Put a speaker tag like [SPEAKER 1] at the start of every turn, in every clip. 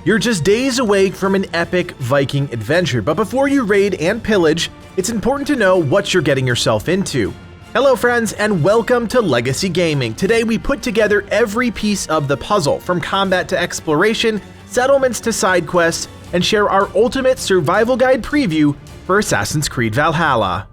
[SPEAKER 1] You're just days away from an epic Viking adventure, but before you raid and pillage, it's important to know what you're getting yourself into. Hello friends, and welcome to Legacy Gaming. Today we put together every piece of the puzzle, from combat to exploration, settlements to side quests, and share our ultimate survival guide preview for Assassin's Creed Valhalla.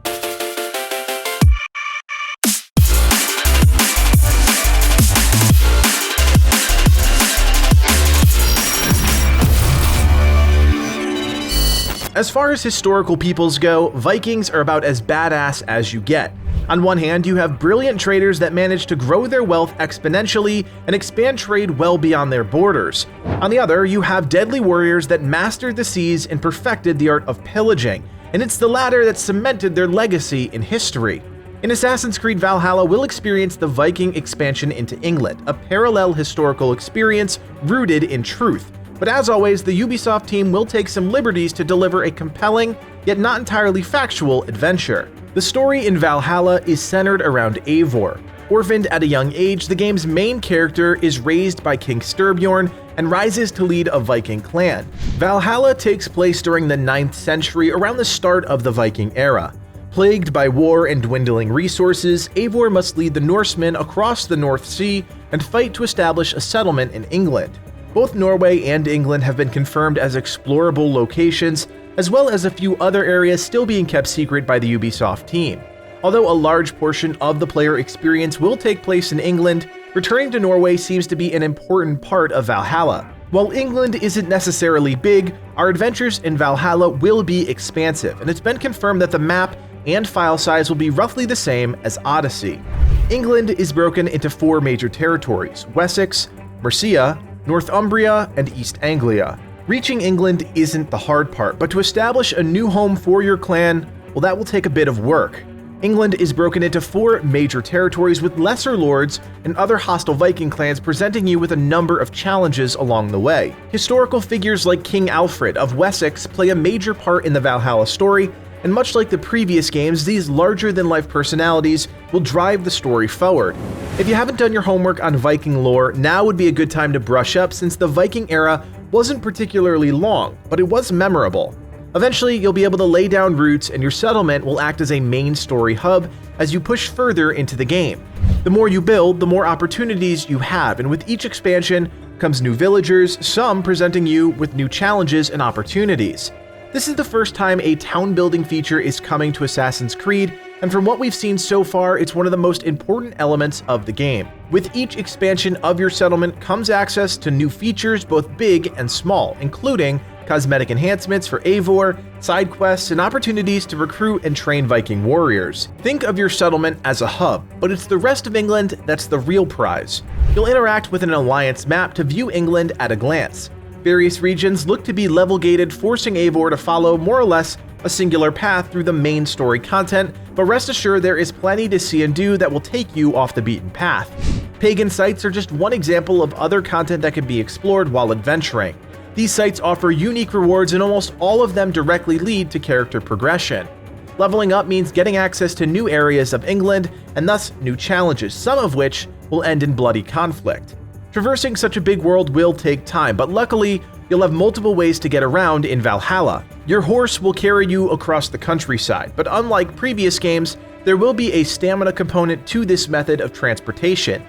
[SPEAKER 1] As far as historical peoples go, Vikings are about as badass as you get. On one hand, you have brilliant traders that manage to grow their wealth exponentially and expand trade well beyond their borders. On the other, you have deadly warriors that mastered the seas and perfected the art of pillaging, and it's the latter that cemented their legacy in history. In Assassin's Creed Valhalla, we'll experience the Viking Expansion into England, a parallel historical experience rooted in truth. But as always, the Ubisoft team will take some liberties to deliver a compelling, yet not entirely factual, adventure. The story in Valhalla is centered around Eivor. Orphaned at a young age, the game's main character is raised by King Styrbjorn and rises to lead a Viking clan. Valhalla takes place during the 9th century, around the start of the Viking era. Plagued by war and dwindling resources, Eivor must lead the Norsemen across the North Sea and fight to establish a settlement in England. Both Norway and England have been confirmed as explorable locations, as well as a few other areas still being kept secret by the Ubisoft team. Although a large portion of the player experience will take place in England, returning to Norway seems to be an important part of Valhalla. While England isn't necessarily big, our adventures in Valhalla will be expansive, and it's been confirmed that the map and file size will be roughly the same as Odyssey. England is broken into 4 major territories: Wessex, Mercia, Northumbria, and East Anglia. Reaching England isn't the hard part, but to establish a new home for your clan, well, that will take a bit of work. England is broken into 4 major territories, with lesser lords and other hostile Viking clans presenting you with a number of challenges along the way. Historical figures like King Alfred of Wessex play a major part in the Valhalla story, and much like the previous games, these larger-than-life personalities will drive the story forward. If you haven't done your homework on Viking lore, now would be a good time to brush up, since the Viking era wasn't particularly long, but it was memorable. Eventually, you'll be able to lay down roots, and your settlement will act as a main story hub as you push further into the game. The more you build, the more opportunities you have, and with each expansion comes new villagers, some presenting you with new challenges and opportunities. This is the first time a town building feature is coming to Assassin's Creed, and from what we've seen so far, it's one of the most important elements of the game. With each expansion of your settlement comes access to new features, both big and small, including cosmetic enhancements for Eivor, side quests, and opportunities to recruit and train Viking warriors. Think of your settlement as a hub, but it's the rest of England that's the real prize. You'll interact with an alliance map to view England at a glance. Various regions look to be level-gated, forcing Eivor to follow more or less a singular path through the main story content, but rest assured there is plenty to see and do that will take you off the beaten path. Pagan sites are just one example of other content that can be explored while adventuring. These sites offer unique rewards, and almost all of them directly lead to character progression. Leveling up means getting access to new areas of England, and thus new challenges, some of which will end in bloody conflict. Traversing such a big world will take time, but luckily, you'll have multiple ways to get around in Valhalla. Your horse will carry you across the countryside, but unlike previous games, there will be a stamina component to this method of transportation.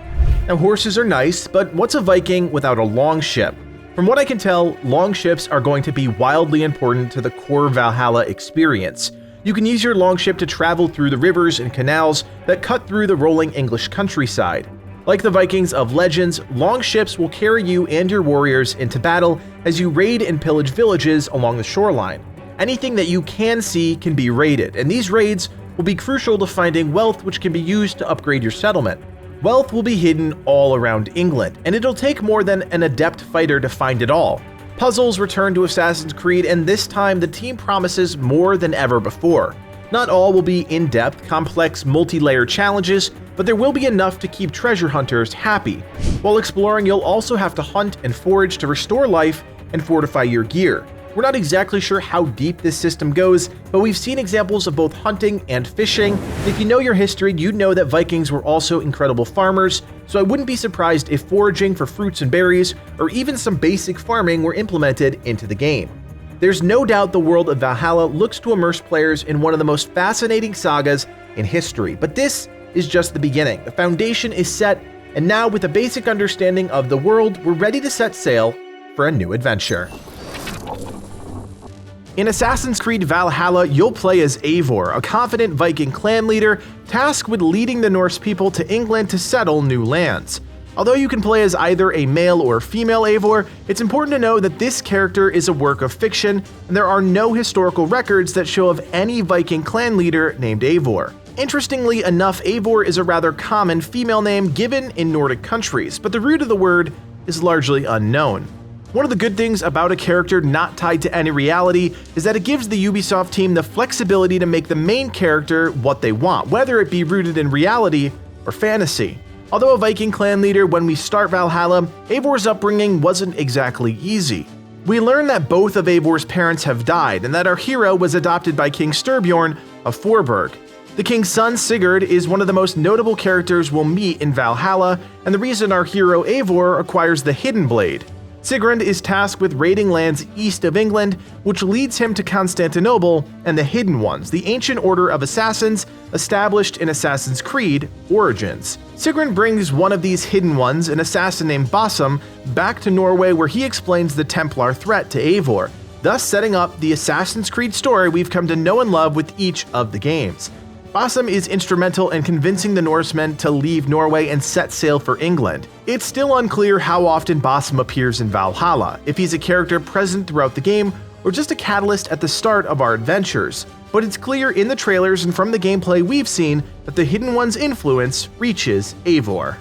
[SPEAKER 1] Now, horses are nice, but what's a Viking without a longship? From what I can tell, longships are going to be wildly important to the core Valhalla experience. You can use your longship to travel through the rivers and canals that cut through the rolling English countryside. Like the Vikings of Legends, longships will carry you and your warriors into battle as you raid and pillage villages along the shoreline. Anything that you can see can be raided, and these raids will be crucial to finding wealth, which can be used to upgrade your settlement. Wealth will be hidden all around England, and it'll take more than an adept fighter to find it all. Puzzles return to Assassin's Creed, and this time the team promises more than ever before. Not all will be in-depth, complex, multi-layer challenges, but there will be enough to keep treasure hunters happy. While exploring, you'll also have to hunt and forage to restore life and fortify your gear. We're not exactly sure how deep this system goes, but we've seen examples of both hunting and fishing. If you know your history, you'd know that Vikings were also incredible farmers, so I wouldn't be surprised if foraging for fruits and berries, or even some basic farming were implemented into the game. There's no doubt the world of Valhalla looks to immerse players in one of the most fascinating sagas in history, but this is just the beginning. The foundation is set, and now with a basic understanding of the world, we're ready to set sail for a new adventure. In Assassin's Creed Valhalla, you'll play as Eivor, a confident Viking clan leader tasked with leading the Norse people to England to settle new lands. Although you can play as either a male or female Eivor, it's important to know that this character is a work of fiction, and there are no historical records that show of any Viking clan leader named Eivor. Interestingly enough, Eivor is a rather common female name given in Nordic countries, but the root of the word is largely unknown. One of the good things about a character not tied to any reality is that it gives the Ubisoft team the flexibility to make the main character what they want, whether it be rooted in reality or fantasy. Although a Viking clan leader when we start Valhalla, Eivor's upbringing wasn't exactly easy. We learn that both of Eivor's parents have died and that our hero was adopted by King Styrbjorn of Forburg. The king's son Sigurd is one of the most notable characters we'll meet in Valhalla, and the reason our hero Eivor acquires the Hidden Blade. Sigurd is tasked with raiding lands east of England, which leads him to Constantinople and the Hidden Ones, the ancient order of assassins established in Assassin's Creed Origins. Sigurd brings one of these Hidden Ones, an assassin named Basim, back to Norway where he explains the Templar threat to Eivor, thus setting up the Assassin's Creed story we've come to know and love with each of the games. Basim is instrumental in convincing the Norsemen to leave Norway and set sail for England. It's still unclear how often Basim appears in Valhalla, if he's a character present throughout the game or just a catalyst at the start of our adventures. But it's clear in the trailers and from the gameplay we've seen that the Hidden One's influence reaches Eivor.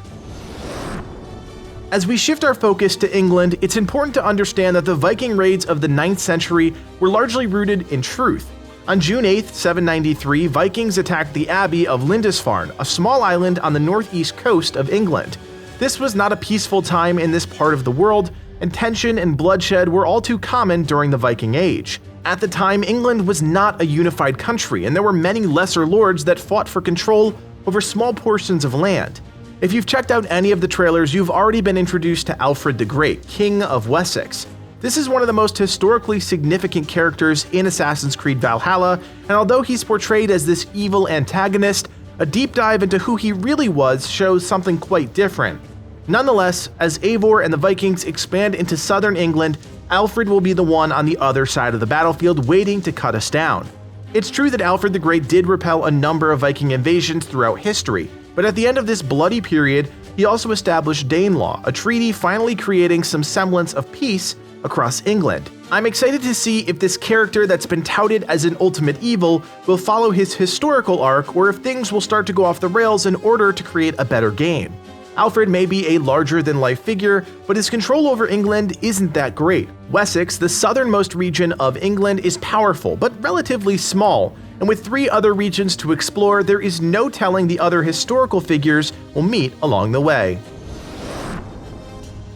[SPEAKER 1] As we shift our focus to England, it's important to understand that the Viking raids of the 9th century were largely rooted in truth. On June 8, 793, Vikings attacked the Abbey of Lindisfarne, a small island on the northeast coast of England. This was not a peaceful time in this part of the world, and tension and bloodshed were all too common during the Viking Age. At the time, England was not a unified country, and there were many lesser lords that fought for control over small portions of land. If you've checked out any of the trailers, you've already been introduced to Alfred the Great, King of Wessex. This is one of the most historically significant characters in Assassin's Creed Valhalla, and although he's portrayed as this evil antagonist, a deep dive into who he really was shows something quite different. Nonetheless, as Eivor and the Vikings expand into southern England, Alfred will be the one on the other side of the battlefield waiting to cut us down. It's true that Alfred the Great did repel a number of Viking invasions throughout history, but at the end of this bloody period, he also established Danelaw, a treaty finally creating some semblance of peace across England. I'm excited to see if this character that's been touted as an ultimate evil will follow his historical arc, or if things will start to go off the rails in order to create a better game. Alfred may be a larger-than-life figure, but his control over England isn't that great. Wessex, the southernmost region of England, is powerful, but relatively small, and with 3 other regions to explore, there is no telling the other historical figures will meet along the way.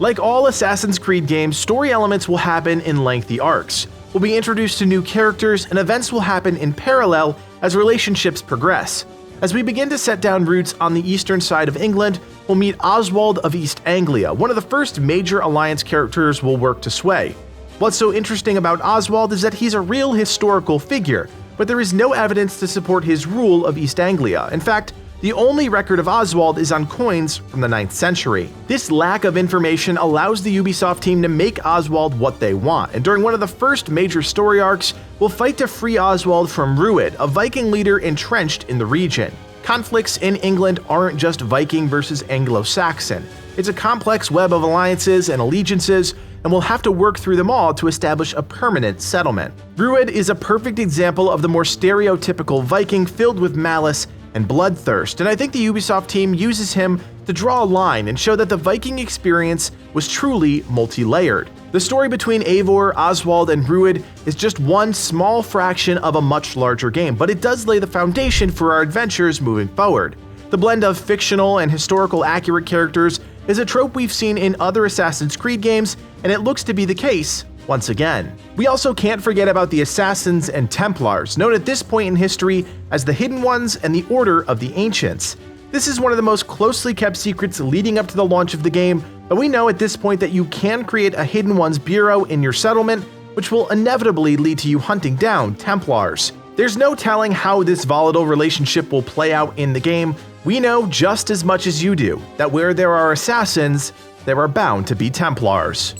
[SPEAKER 1] Like all Assassin's Creed games, story elements will happen in lengthy arcs. We'll be introduced to new characters, and events will happen in parallel as relationships progress. As we begin to set down roots on the eastern side of England, we'll meet Oswald of East Anglia, one of the first major alliance characters we'll work to sway. What's so interesting about Oswald is that he's a real historical figure, but there is no evidence to support his rule of East Anglia. In fact, the only record of Oswald is on coins from the 9th century. This lack of information allows the Ubisoft team to make Oswald what they want, and during one of the first major story arcs, we'll fight to free Oswald from Rued, a Viking leader entrenched in the region. Conflicts in England aren't just Viking versus Anglo-Saxon. It's a complex web of alliances and allegiances, and we'll have to work through them all to establish a permanent settlement. Rued is a perfect example of the more stereotypical Viking filled with malice and bloodthirst, and I think the Ubisoft team uses him to draw a line and show that the Viking experience was truly multi-layered. The story between Eivor, Oswald, and Rued is just one small fraction of a much larger game, but it does lay the foundation for our adventures moving forward. The blend of fictional and historical accurate characters is a trope we've seen in other Assassin's Creed games, and it looks to be the case once again. We also can't forget about the Assassins and Templars, known at this point in history as the Hidden Ones and the Order of the Ancients. This is one of the most closely kept secrets leading up to the launch of the game, but we know at this point that you can create a Hidden Ones bureau in your settlement, which will inevitably lead to you hunting down Templars. There's no telling how this volatile relationship will play out in the game. We know just as much as you do that where there are assassins, there are bound to be Templars.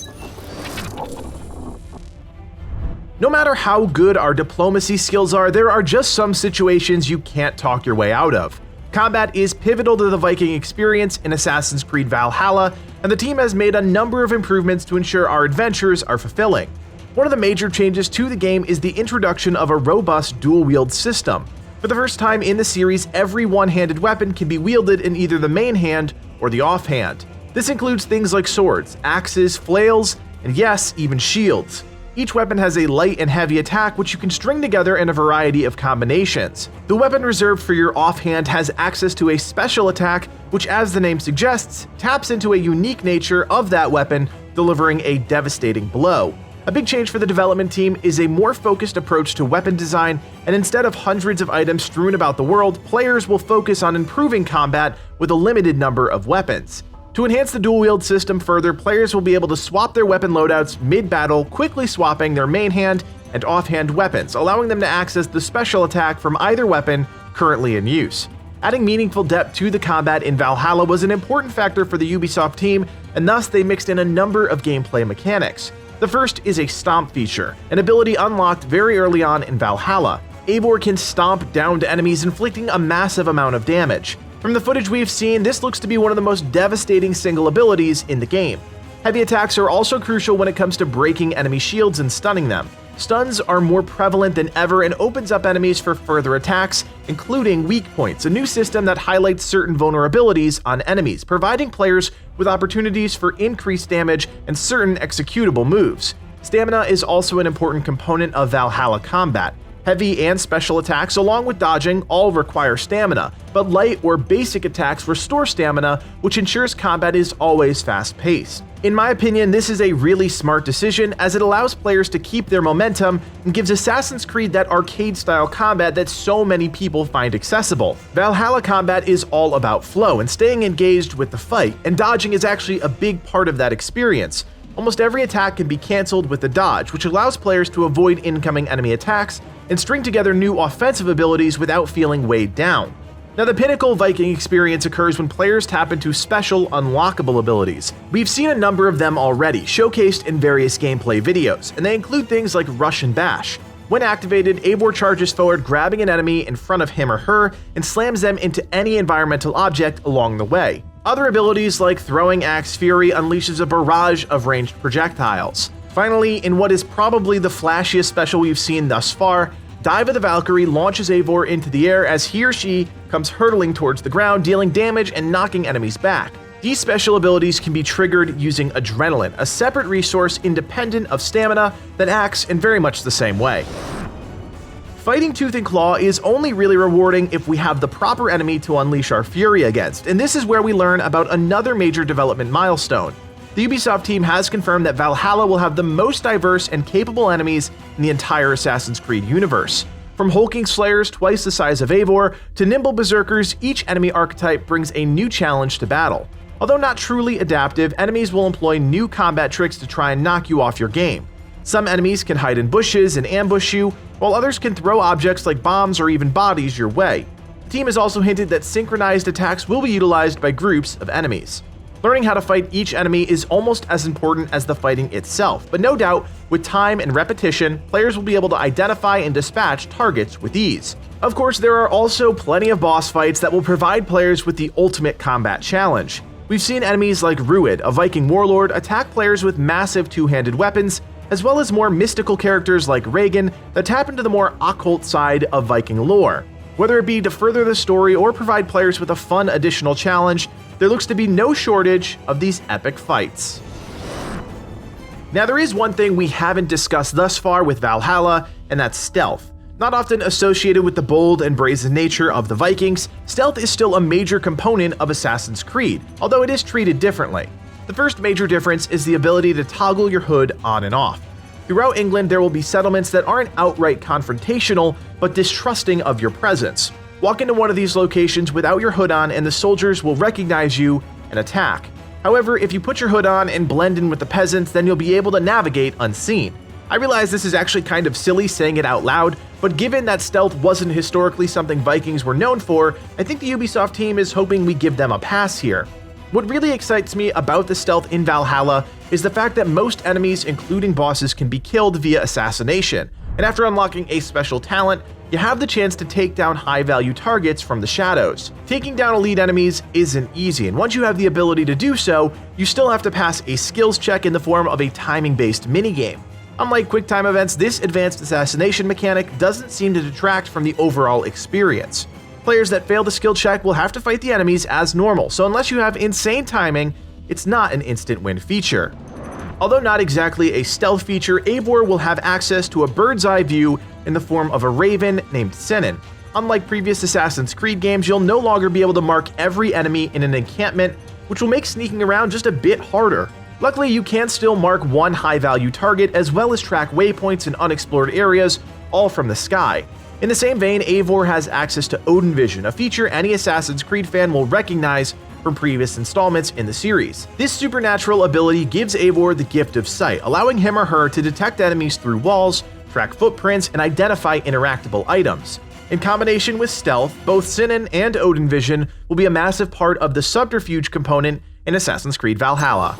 [SPEAKER 1] No matter how good our diplomacy skills are, there are just some situations you can't talk your way out of. Combat is pivotal to the Viking experience in Assassin's Creed Valhalla, and the team has made a number of improvements to ensure our adventures are fulfilling. One of the major changes to the game is the introduction of a robust dual-wield system. For the first time in the series, every one-handed weapon can be wielded in either the main hand or the offhand. This includes things like swords, axes, flails, and yes, even shields. Each weapon has a light and heavy attack which you can string together in a variety of combinations. The weapon reserved for your offhand has access to a special attack which, as the name suggests, taps into a unique nature of that weapon, delivering a devastating blow. A big change for the development team is a more focused approach to weapon design, and instead of hundreds of items strewn about the world, players will focus on improving combat with a limited number of weapons. To enhance the dual-wield system further, players will be able to swap their weapon loadouts mid-battle, quickly swapping their main hand and offhand weapons, allowing them to access the special attack from either weapon currently in use. Adding meaningful depth to the combat in Valhalla was an important factor for the Ubisoft team, and thus they mixed in a number of gameplay mechanics. The first is a stomp feature, an ability unlocked very early on in Valhalla. Eivor can stomp down to enemies, inflicting a massive amount of damage. From the footage we've seen, this looks to be one of the most devastating single abilities in the game. Heavy attacks are also crucial when it comes to breaking enemy shields and stunning them. Stuns are more prevalent than ever and opens up enemies for further attacks, including weak points, a new system that highlights certain vulnerabilities on enemies, providing players with opportunities for increased damage and certain executable moves. Stamina is also an important component of Valhalla combat. Heavy and special attacks, along with dodging, all require stamina, but light or basic attacks restore stamina, which ensures combat is always fast-paced. In my opinion, this is a really smart decision, as it allows players to keep their momentum and gives Assassin's Creed that arcade-style combat that so many people find accessible. Valhalla combat is all about flow and staying engaged with the fight, and dodging is actually a big part of that experience. Almost every attack can be cancelled with a dodge, which allows players to avoid incoming enemy attacks and string together new offensive abilities without feeling weighed down. Now, the pinnacle Viking experience occurs when players tap into special unlockable abilities. We've seen a number of them already, showcased in various gameplay videos, and they include things like Rush and Bash. When activated, Eivor charges forward, grabbing an enemy in front of him or her, and slams them into any environmental object along the way. Other abilities like Throwing Axe Fury unleashes a barrage of ranged projectiles. Finally, in what is probably the flashiest special we've seen thus far, Dive of the Valkyrie launches Eivor into the air as he or she comes hurtling towards the ground, dealing damage and knocking enemies back. These special abilities can be triggered using Adrenaline, a separate resource independent of stamina that acts in very much the same way. Fighting tooth and claw is only really rewarding if we have the proper enemy to unleash our fury against, and this is where we learn about another major development milestone. The Ubisoft team has confirmed that Valhalla will have the most diverse and capable enemies in the entire Assassin's Creed universe. From hulking slayers twice the size of Eivor to nimble berserkers, each enemy archetype brings a new challenge to battle. Although not truly adaptive, enemies will employ new combat tricks to try and knock you off your game. Some enemies can hide in bushes and ambush you, while others can throw objects like bombs or even bodies your way. The team has also hinted that synchronized attacks will be utilized by groups of enemies. Learning how to fight each enemy is almost as important as the fighting itself, but no doubt, with time and repetition, players will be able to identify and dispatch targets with ease. Of course, there are also plenty of boss fights that will provide players with the ultimate combat challenge. We've seen enemies like Wield, a Viking warlord, attack players with massive two-handed weapons, as well as more mystical characters like Regan that tap into the more occult side of Viking lore. Whether it be to further the story or provide players with a fun additional challenge, there looks to be no shortage of these epic fights. Now, there is one thing we haven't discussed thus far with Valhalla, and that's stealth. Not often associated with the bold and brazen nature of the Vikings, stealth is still a major component of Assassin's Creed, although it is treated differently. The first major difference is the ability to toggle your hood on and off. Throughout England, there will be settlements that aren't outright confrontational, but distrusting of your presence. Walk into one of these locations without your hood on and the soldiers will recognize you and attack. However, if you put your hood on and blend in with the peasants, then you'll be able to navigate unseen. I realize this is actually kind of silly saying it out loud, but given that stealth wasn't historically something Vikings were known for, I think the Ubisoft team is hoping we give them a pass here. What really excites me about the stealth in Valhalla is the fact that most enemies, including bosses, can be killed via assassination, and after unlocking a special talent, you have the chance to take down high-value targets from the shadows. Taking down elite enemies isn't easy, and once you have the ability to do so, you still have to pass a skills check in the form of a timing-based minigame. Unlike quick-time events, this advanced assassination mechanic doesn't seem to detract from the overall experience. Players that fail the skill check will have to fight the enemies as normal, so unless you have insane timing, it's not an instant win feature. Although not exactly a stealth feature, Eivor will have access to a bird's eye view in the form of a raven named Sinan. Unlike previous Assassin's Creed games, you'll no longer be able to mark every enemy in an encampment, which will make sneaking around just a bit harder. Luckily, you can still mark one high-value target as well as track waypoints in unexplored areas, all from the sky. In the same vein, Eivor has access to Odin Vision, a feature any Assassin's Creed fan will recognize from previous installments in the series. This supernatural ability gives Eivor the gift of sight, allowing him or her to detect enemies through walls, track footprints, and identify interactable items. In combination with stealth, both Sinan and Odin Vision will be a massive part of the Subterfuge component in Assassin's Creed Valhalla.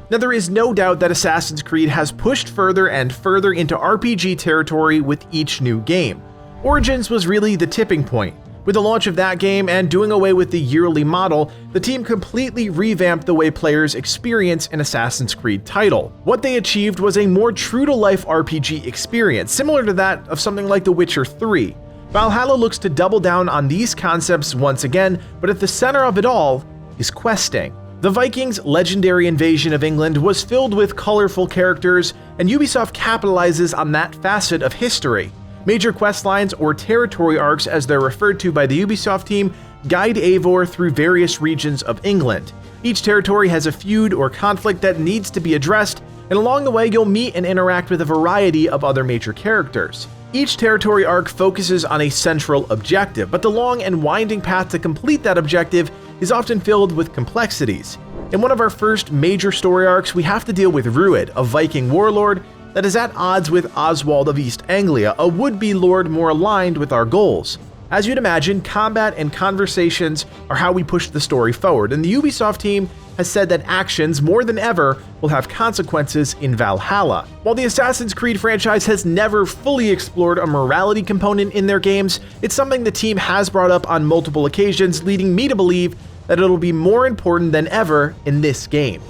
[SPEAKER 1] Now, there is no doubt that Assassin's Creed has pushed further and further into RPG territory with each new game. Origins was really the tipping point. With the launch of that game and doing away with the yearly model, the team completely revamped the way players experience an Assassin's Creed title. What they achieved was a more true-to-life RPG experience, similar to that of something like The Witcher 3. Valhalla looks to double down on these concepts once again, but at the center of it all is questing. The Vikings' legendary invasion of England was filled with colorful characters, and Ubisoft capitalizes on that facet of history. Major questlines, or territory arcs as they're referred to by the Ubisoft team, guide Eivor through various regions of England. Each territory has a feud or conflict that needs to be addressed, and along the way you'll meet and interact with a variety of other major characters. Each territory arc focuses on a central objective, but the long and winding path to complete that objective is often filled with complexities. In one of our first major story arcs, we have to deal with Rued, a Viking warlord that is at odds with Oswald of East Anglia, a would-be lord more aligned with our goals. As you'd imagine, combat and conversations are how we push the story forward, and the Ubisoft team has said that actions, more than ever, will have consequences in Valhalla. While the Assassin's Creed franchise has never fully explored a morality component in their games, it's something the team has brought up on multiple occasions, leading me to believe that it'll be more important than ever in this game.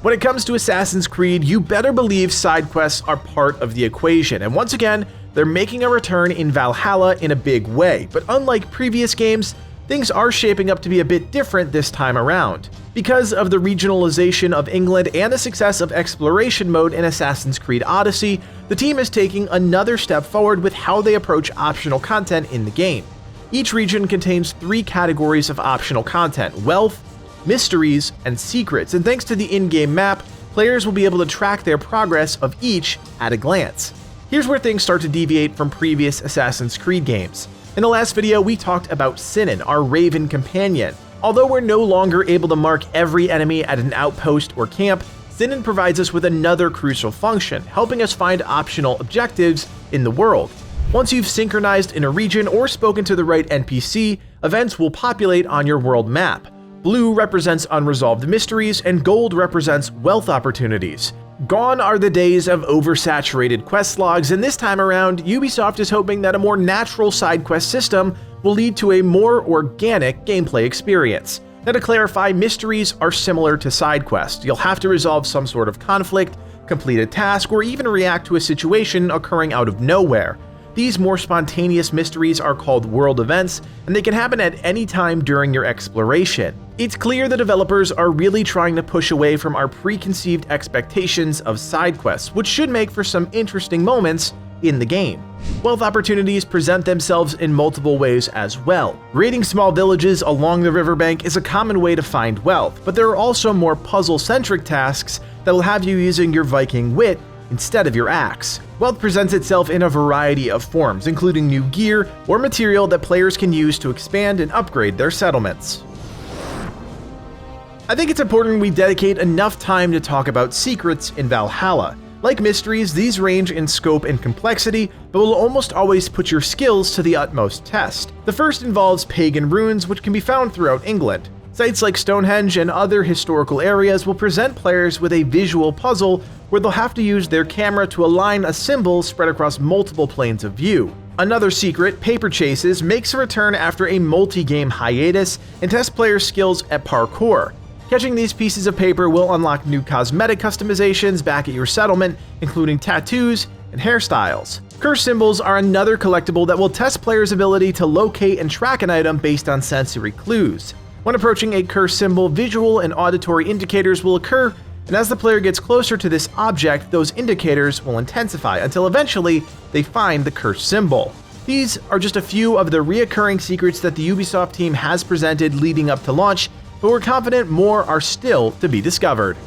[SPEAKER 1] When it comes to Assassin's Creed, you better believe side quests are part of the equation, and once again, they're making a return in Valhalla in a big way. But unlike previous games, things are shaping up to be a bit different this time around. Because of the regionalization of England and the success of exploration mode in Assassin's Creed Odyssey, the team is taking another step forward with how they approach optional content in the game. Each region contains 3 categories of optional content: wealth, mysteries, and secrets, and thanks to the in-game map, players will be able to track their progress of each at a glance. Here's where things start to deviate from previous Assassin's Creed games. In the last video, we talked about Sinan, our Raven companion. Although we're no longer able to mark every enemy at an outpost or camp, Sinan provides us with another crucial function, helping us find optional objectives in the world. Once you've synchronized in a region or spoken to the right NPC, events will populate on your world map. Blue represents unresolved mysteries, and gold represents wealth opportunities. Gone are the days of oversaturated quest logs, and this time around, Ubisoft is hoping that a more natural side quest system will lead to a more organic gameplay experience. Now, to clarify, mysteries are similar to side quests. You'll have to resolve some sort of conflict, complete a task, or even react to a situation occurring out of nowhere. These more spontaneous mysteries are called world events, and they can happen at any time during your exploration. It's clear the developers are really trying to push away from our preconceived expectations of side quests, which should make for some interesting moments in the game. Wealth opportunities present themselves in multiple ways as well. Raiding small villages along the riverbank is a common way to find wealth, but there are also more puzzle-centric tasks that will have you using your Viking wit instead of your axe. Wealth presents itself in a variety of forms, including new gear or material that players can use to expand and upgrade their settlements. I think it's important we dedicate enough time to talk about secrets in Valhalla. Like mysteries, these range in scope and complexity, but will almost always put your skills to the utmost test. The first involves pagan runes, which can be found throughout England. Sites like Stonehenge and other historical areas will present players with a visual puzzle where they'll have to use their camera to align a symbol spread across multiple planes of view. Another secret, Paper Chases, makes a return after a multi-game hiatus and tests players' skills at parkour. Catching these pieces of paper will unlock new cosmetic customizations back at your settlement, including tattoos and hairstyles. Curse symbols are another collectible that will test players' ability to locate and track an item based on sensory clues. When approaching a curse symbol, visual and auditory indicators will occur, and as the player gets closer to this object, those indicators will intensify until eventually they find the curse symbol. These are just a few of the reoccurring secrets that the Ubisoft team has presented leading up to launch, but we're confident more are still to be discovered.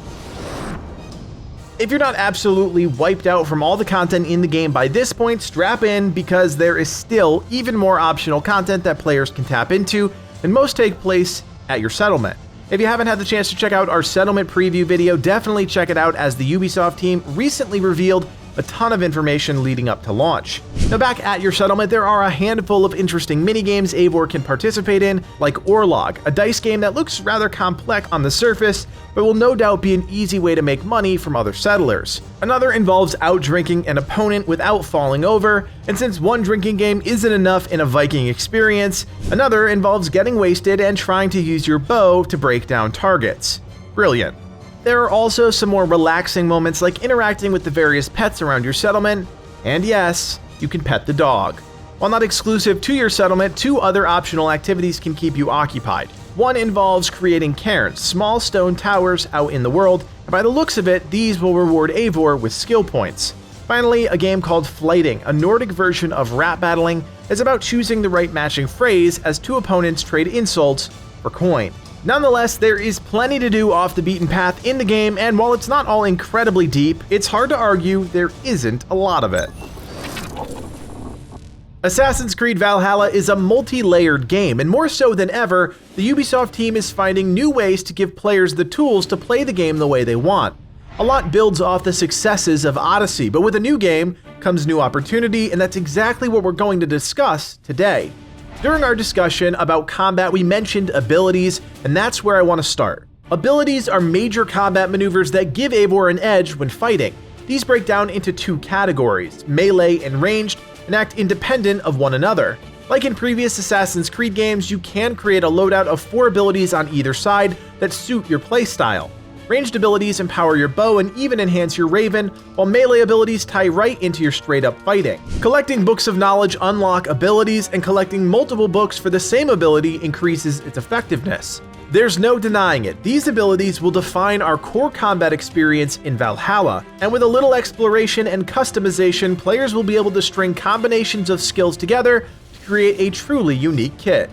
[SPEAKER 1] If you're not absolutely wiped out from all the content in the game by this point, strap in because there is still even more optional content that players can tap into, and most take place at your settlement. If you haven't had the chance to check out our settlement preview video, definitely check it out, as the Ubisoft team recently revealed a ton of information leading up to launch. Now, back at your settlement, there are a handful of interesting minigames Eivor can participate in, like Orlog, a dice game that looks rather complex on the surface, but will no doubt be an easy way to make money from other settlers. Another involves out-drinking an opponent without falling over, and since one drinking game isn't enough in a Viking experience, another involves getting wasted and trying to use your bow to break down targets. Brilliant. There are also some more relaxing moments like interacting with the various pets around your settlement, and yes, you can pet the dog. While not exclusive to your settlement, two other optional activities can keep you occupied. One involves creating cairns, small stone towers out in the world, and by the looks of it, these will reward Eivor with skill points. Finally, a game called Flighting, a Nordic version of rap battling, is about choosing the right matching phrase as two opponents trade insults for coin. Nonetheless, there is plenty to do off the beaten path in the game, and while it's not all incredibly deep, it's hard to argue there isn't a lot of it. Assassin's Creed Valhalla is a multi-layered game, and more so than ever, the Ubisoft team is finding new ways to give players the tools to play the game the way they want. A lot builds off the successes of Odyssey, but with a new game comes new opportunity, and that's exactly what we're going to discuss today. During our discussion about combat, we mentioned abilities, and that's where I want to start. Abilities are major combat maneuvers that give Eivor an edge when fighting. These break down into two categories, melee and ranged, and act independent of one another. Like in previous Assassin's Creed games, you can create a loadout of 4 abilities on either side that suit your playstyle. Ranged abilities empower your bow and even enhance your raven, while melee abilities tie right into your straight-up fighting. Collecting books of knowledge unlock abilities, and collecting multiple books for the same ability increases its effectiveness. There's no denying it, these abilities will define our core combat experience in Valhalla, and with a little exploration and customization, players will be able to string combinations of skills together to create a truly unique kit.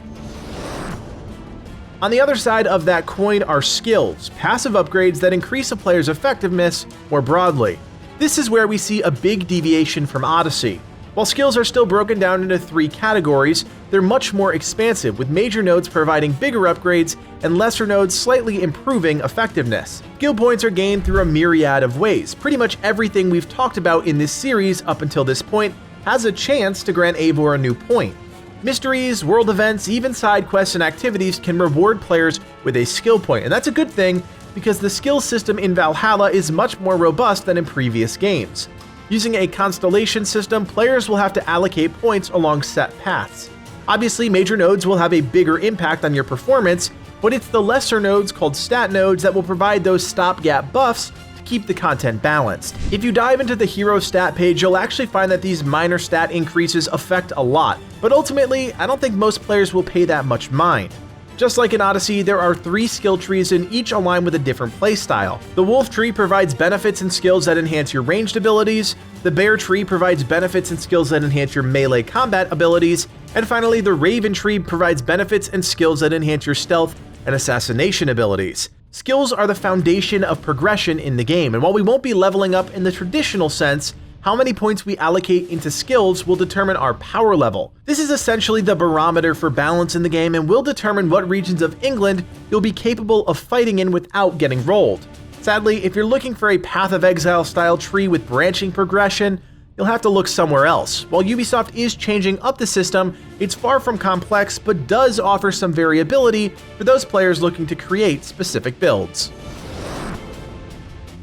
[SPEAKER 1] On the other side of that coin are skills, passive upgrades that increase a player's effectiveness more broadly. This is where we see a big deviation from Odyssey. While skills are still broken down into 3 categories, they're much more expansive, with major nodes providing bigger upgrades and lesser nodes slightly improving effectiveness. Skill points are gained through a myriad of ways. Pretty much everything we've talked about in this series up until this point has a chance to grant Eivor a new point. Mysteries, world events, even side quests and activities can reward players with a skill point, and that's a good thing because the skill system in Valhalla is much more robust than in previous games. Using a constellation system, players will have to allocate points along set paths. Obviously, major nodes will have a bigger impact on your performance, but it's the lesser nodes called stat nodes that will provide those stopgap buffs to keep the content balanced. If you dive into the hero stat page, you'll actually find that these minor stat increases affect a lot, but ultimately, I don't think most players will pay that much mind. Just like in Odyssey, there are 3 skill trees and each align with a different playstyle. The Wolf tree provides benefits and skills that enhance your ranged abilities, the Bear tree provides benefits and skills that enhance your melee combat abilities, and finally the Raven tree provides benefits and skills that enhance your stealth and assassination abilities. Skills are the foundation of progression in the game, and while we won't be leveling up in the traditional sense, how many points we allocate into skills will determine our power level. This is essentially the barometer for balance in the game and will determine what regions of England you'll be capable of fighting in without getting rolled. Sadly, if you're looking for a Path of Exile style tree with branching progression, you'll have to look somewhere else. While Ubisoft is changing up the system, it's far from complex but does offer some variability for those players looking to create specific builds.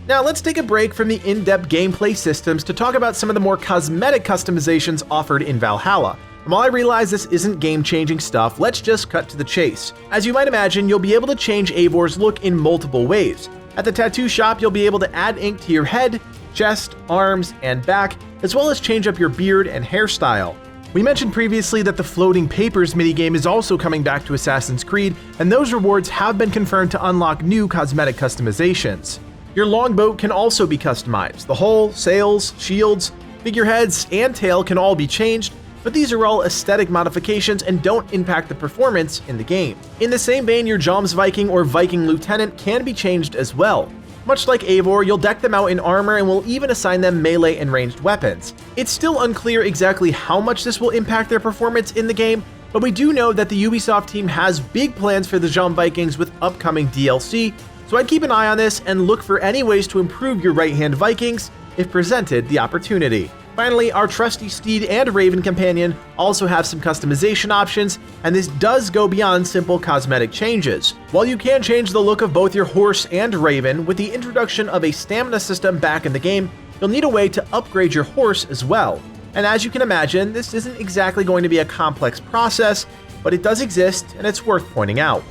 [SPEAKER 1] Now let's take a break from the in-depth gameplay systems to talk about some of the more cosmetic customizations offered in Valhalla. And while I realize this isn't game-changing stuff, let's just cut to the chase. As you might imagine, you'll be able to change Eivor's look in multiple ways. At the tattoo shop, you'll be able to add ink to your head, chest, arms, and back, as well as change up your beard and hairstyle. We mentioned previously that the floating papers minigame is also coming back to Assassin's Creed, and those rewards have been confirmed to unlock new cosmetic customizations. Your longboat can also be customized. The hull, sails, shields, figureheads, and tail can all be changed, but these are all aesthetic modifications and don't impact the performance in the game. In the same vein, your Jomsviking or Viking Lieutenant can be changed as well. Much like Eivor, you'll deck them out in armor and will even assign them melee and ranged weapons. It's still unclear exactly how much this will impact their performance in the game, but we do know that the Ubisoft team has big plans for the Jomvikings with upcoming DLC, so I'd keep an eye on this and look for any ways to improve your right-hand Vikings if presented the opportunity. Finally, our trusty steed and raven companion also have some customization options, and this does go beyond simple cosmetic changes. While you can change the look of both your horse and raven, with the introduction of a stamina system back in the game, you'll need a way to upgrade your horse as well. And as you can imagine, this isn't exactly going to be a complex process, but it does exist and it's worth pointing out.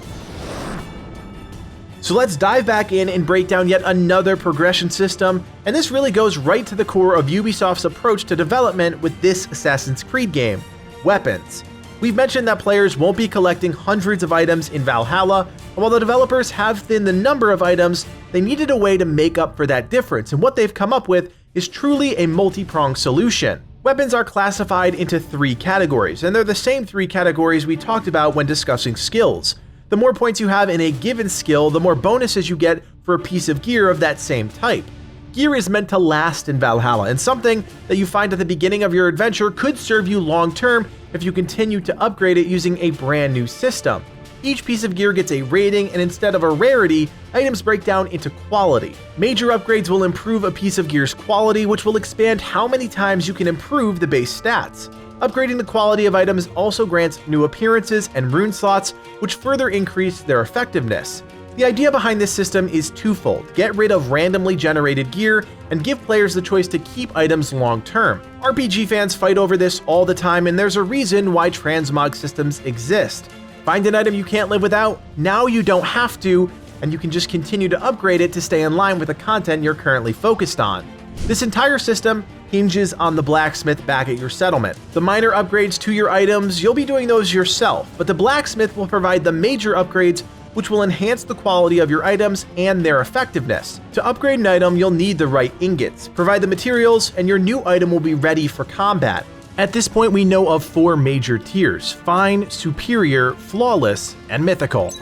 [SPEAKER 1] So let's dive back in and break down yet another progression system, and this really goes right to the core of Ubisoft's approach to development with this Assassin's Creed game: weapons. We've mentioned that players won't be collecting hundreds of items in Valhalla, and while the developers have thinned the number of items, they needed a way to make up for that difference, and what they've come up with is truly a multi-pronged solution. Weapons are classified into 3 categories, and they're the same 3 categories we talked about when discussing skills. The more points you have in a given skill, the more bonuses you get for a piece of gear of that same type. Gear is meant to last in Valhalla, and something that you find at the beginning of your adventure could serve you long term if you continue to upgrade it using a brand new system. Each piece of gear gets a rating, and instead of a rarity, items break down into quality. Major upgrades will improve a piece of gear's quality, which will expand how many times you can improve the base stats. Upgrading the quality of items also grants new appearances and rune slots, which further increase their effectiveness. The idea behind this system is twofold: get rid of randomly generated gear, and give players the choice to keep items long term. RPG fans fight over this all the time, and there's a reason why transmog systems exist. Find an item you can't live without? Now you don't have to, and you can just continue to upgrade it to stay in line with the content you're currently focused on. This entire system hinges on the blacksmith back at your settlement. The minor upgrades to your items, you'll be doing those yourself, but the blacksmith will provide the major upgrades, which will enhance the quality of your items and their effectiveness. To upgrade an item, you'll need the right ingots. Provide the materials, and your new item will be ready for combat. At this point, we know of 4 major tiers: fine, superior, flawless, and mythical.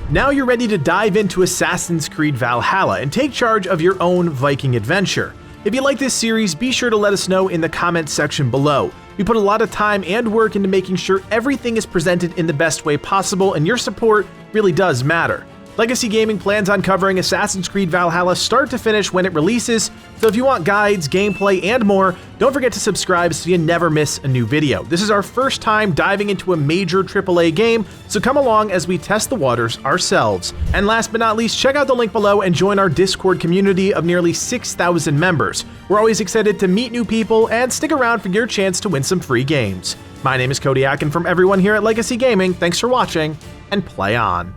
[SPEAKER 1] Now you're ready to dive into Assassin's Creed Valhalla and take charge of your own Viking adventure. If you like this series, be sure to let us know in the comments section below. We put a lot of time and work into making sure everything is presented in the best way possible, and your support really does matter. Legacy Gaming plans on covering Assassin's Creed Valhalla start to finish when it releases, so if you want guides, gameplay, and more, don't forget to subscribe so you never miss a new video. This is our first time diving into a major AAA game, so come along as we test the waters ourselves. And last but not least, check out the link below and join our Discord community of nearly 6,000 members. We're always excited to meet new people, and stick around for your chance to win some free games. My name is Codiak, and from everyone here at Legacy Gaming, thanks for watching, and play on.